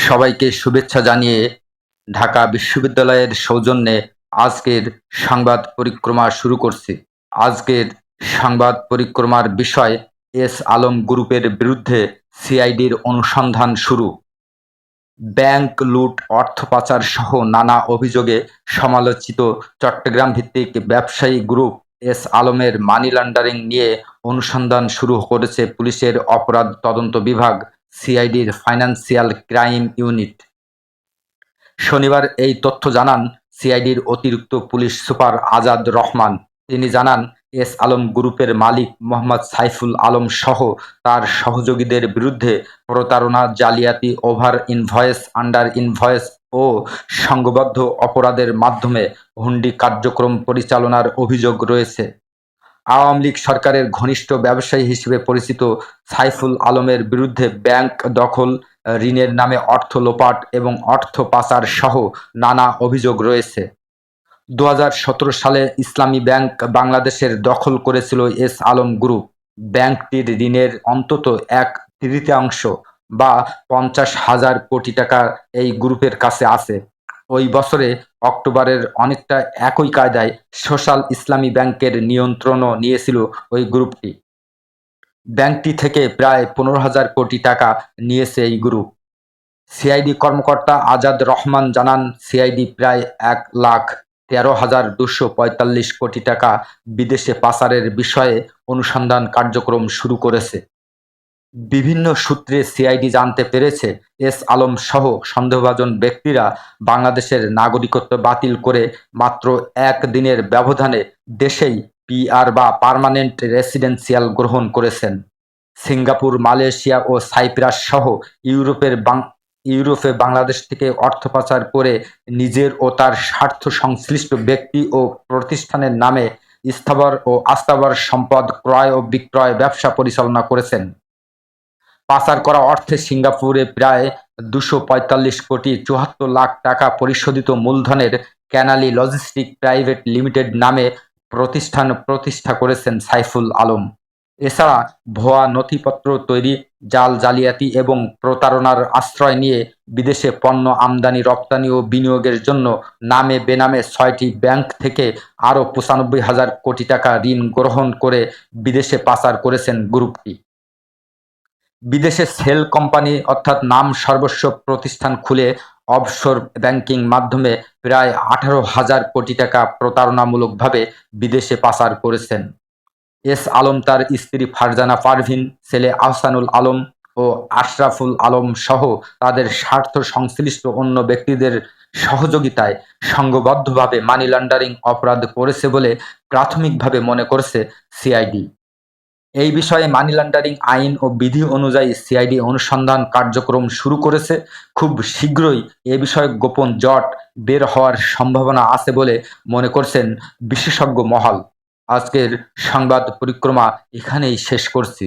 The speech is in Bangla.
সবাইকে শুভেচ্ছা জানিয়ে ঢাকা বিশ্ববিদ্যালয়ের সৌজন্যে আজকের সংবাদ পরিক্রমা শুরু করছি। আজকের সংবাদ পরিক্রমার বিষয় এস আলম গ্রুপের বিরুদ্ধে সিআইডির অনুসন্ধান শুরু। ব্যাংক লুট, অর্থ পাচার সহ নানা অভিযোগে সমালোচিত চট্টগ্রাম ভিত্তিক ব্যবসায়ী গ্রুপ এস আলমের মানি লন্ডারিং নিয়ে অনুসন্ধান শুরু করেছে পুলিশের অপরাধ তদন্ত বিভাগ, সিআইডির ফাইন্যান্সিয়াল ক্রাইম ইউনিট। শনিবার এই তথ্য জানান সিআইডির অতিরিক্ত পুলিশ সুপার আজাদ রহমান। তিনি জানান, এস আলম গ্রুপের মালিক মোহাম্মদ সাইফুল আলম সহ তার সহযোগীদের বিরুদ্ধে প্রতারণা, জালিয়াতি, ওভার ইনভয়েস, আন্ডার ইনভয়েস ও সংঘবদ্ধ অপরাধের মাধ্যমে হুন্ডি কার্যক্রম পরিচালনার অভিযোগ রয়েছে। আওয়ামী লীগ সরকারের ঘনিষ্ঠ ব্যবসায়ী হিসেবে পরিচিত সাইফুল আলমের বিরুদ্ধে ব্যাংক দখল, ঋণের নামে অর্থ লোপাট এবং অর্থ পাচার সহ নানা অভিযোগ রয়েছে। ২০১৭ সালে ইসলামী ব্যাংক বাংলাদেশের দখল করেছিল এস আলম গ্রুপ। ব্যাংকটির ঋণের অন্তত ১/৩ বা ৫০,০০০ কোটি টাকা এই গ্রুপের কাছে আছে। ওই বছরে অক্টোবরের অনেকটা একই কায়দায় সোশ্যাল ইসলামী ব্যাংকের নিয়ন্ত্রণও নিয়েছিল ওই গ্রুপটি। ব্যাংকটি থেকে প্রায় ১৫,০০০ কোটি টাকা নিয়েছে এই গ্রুপ। সিআইডি কর্মকর্তা আজাদ রহমান জানান, সিআইডি প্রায় ১,১৩,২৪৫ কোটি টাকা বিদেশে পাচারের বিষয়ে অনুসন্ধান কার্যক্রম শুরু করেছে। বিভিন্ন সূত্রে সিআইডি জানতে পেরেছে, এস আলম সহ সন্দেহভাজন ব্যক্তিরা বাংলাদেশের নাগরিকত্ব বাতিল করে মাত্র ১ দিনের ব্যবধানে দেশেই পিআর বা পার্মানেন্ট রেসিডেন্সিয়াল গ্রহণ করেছেন। সিঙ্গাপুর, মালয়েশিয়া ও সাইপ্রাস সহ ইউরোপে বাংলাদেশ থেকে অর্থ পাচার করে নিজের ও তার স্বার্থ সংশ্লিষ্ট ব্যক্তি ও প্রতিষ্ঠানের নামে স্থাবর ও অস্থাবর সম্পদ ক্রয় ও বিক্রয় ব্যবসা পরিচালনা করেছেন। পাচার করা অর্থে সিঙ্গাপুরে প্রায় ২৪৫,৭৪,০০,০০০ টাকা পরিশোধিত মূলধনের ক্যানালি লজিস্টিক প্রাইভেট লিমিটেড নামে প্রতিষ্ঠা করেছেন সাইফুল আলম। এছাড়া ভুয়া নথিপত্র তৈরি, জালিয়াতি এবং প্রতারণার আশ্রয় নিয়ে বিদেশে পণ্য আমদানি, রপ্তানি ও বিনিয়োগের জন্য নামে বেনামে ৬টি ব্যাংক থেকে আরও ৯৫,০০০ কোটি টাকা ঋণ গ্রহণ করে বিদেশে পাচার করেছেন গ্রুপটি। বিদেশে সেল কোম্পানি অর্থাৎ নাম সর্বস্ব প্রতিষ্ঠান খুলে অফশোর ব্যাংকিং মাধ্যমে প্রায় ১৮,০০০ কোটি টাকা প্রতারণামূলকভাবে বিদেশে পাচার করেছেন। এস আলম, তার স্ত্রী ফারজানা পারভিন, ছেলে আহসানুল আলম ও আশরাফুল আলম সহ তাদের স্বার্থ সংশ্লিষ্ট অন্য ব্যক্তিদের সহযোগিতায় সংঘবদ্ধভাবে মানি লন্ডারিং অপরাধ করেছে বলে প্রাথমিকভাবে মনে করছে সিআইডি। এই বিষয়ে মানি লন্ডারিং আইন ও বিধি অনুযায়ী সিআইডি অনুসন্ধান কার্যক্রম শুরু করেছে। খুব শীঘ্রই এ বিষয়ে গোপন জট বের হওয়ার সম্ভাবনা আছে বলে মনে করছেন বিশেষজ্ঞ মহল। আজকের সংবাদ পরিক্রমা এখানেই শেষ করছি।